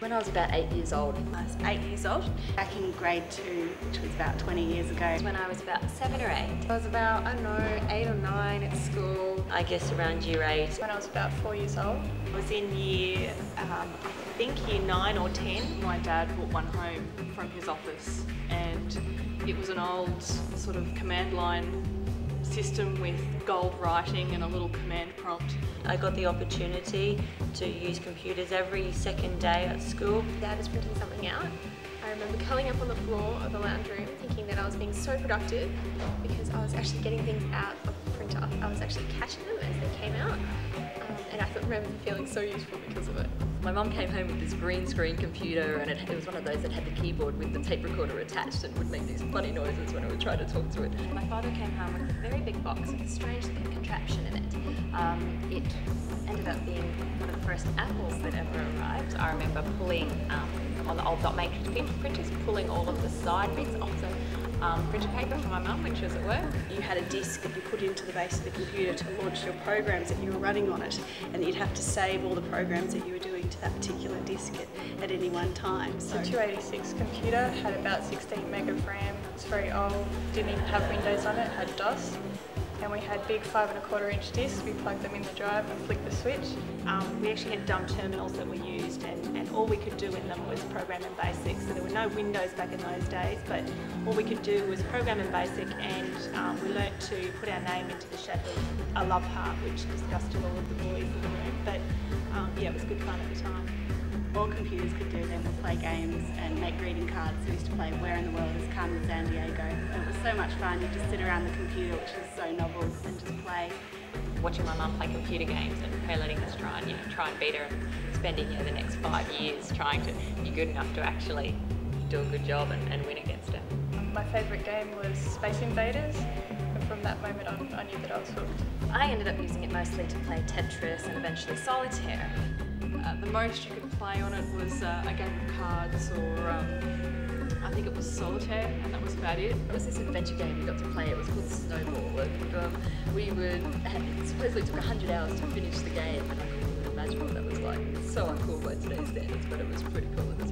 When I was about 8 years old. I was 8 years old. Back in grade 2, which was about 20 years ago. When I was about 7 or 8. I was about, I don't know, 8 or 9 at school. I guess around year 8. When I was about 4 years old. I was in year, I think year 9 or 10. My dad brought one home from his office, and it was an old sort of command line system with gold writing and a little command prompt. I got the opportunity to use computers every second day at school. Dad was printing something out. I remember curling up on the floor of the lounge room thinking that I was being so productive because I was actually getting things out of the printer. I was actually catching them as they came out, and I remember feeling so useful because of it. My mum came home with this green screen computer, and it was one of those that had the keyboard with the tape recorder attached and would make these funny noises when I would try to talk to it. My father came home with a very big box with a strange looking contraption in it. It ended up being one of the first apples that ever arrived. I remember pulling, on the old dot matrix printers, pulling all of the side bits off the printer paper for my mum when she was at work. You had a disk that you put into the base of the computer to launch your programs that you were running on it, and you'd have to save all the programs that you were doing to that particular disk at any one time. So the 286 computer had about 16 meg of RAM. It's very old, didn't even have Windows on it, had DOS. And we had big 5 1/4 inch discs. We plugged them in the drive and flicked the switch. We actually had dumb terminals that we used, and all we could do in them was program in BASIC. So there were no Windows back in those days, but all we could do was program in BASIC, and we learnt to put our name into the shape of a love heart, which disgusted all of the boys in the room. But yeah, it was good fun at the time. All computers could do then was play games and make greeting cards. We used to play Where in the World is Carmen Sandiego. It was so much fun. You just sit around the computer, which was so novel, and just play. Watching my mum play computer games and her letting us try and beat her, and spending the next 5 years trying to be good enough to actually do a good job and win against her. My favourite game was Space Invaders, and from that moment on I knew that I was hooked. I ended up using it mostly to play Tetris and eventually Solitaire. The most you could play on it was a game of cards, or I think it was Solitaire, and that was about it. It was this adventure game we got to play. It was called Snowball, and it supposedly took 100 hours to finish the game, and I couldn't even imagine what that was like. It's so uncool by today's standards, but it was pretty cool at the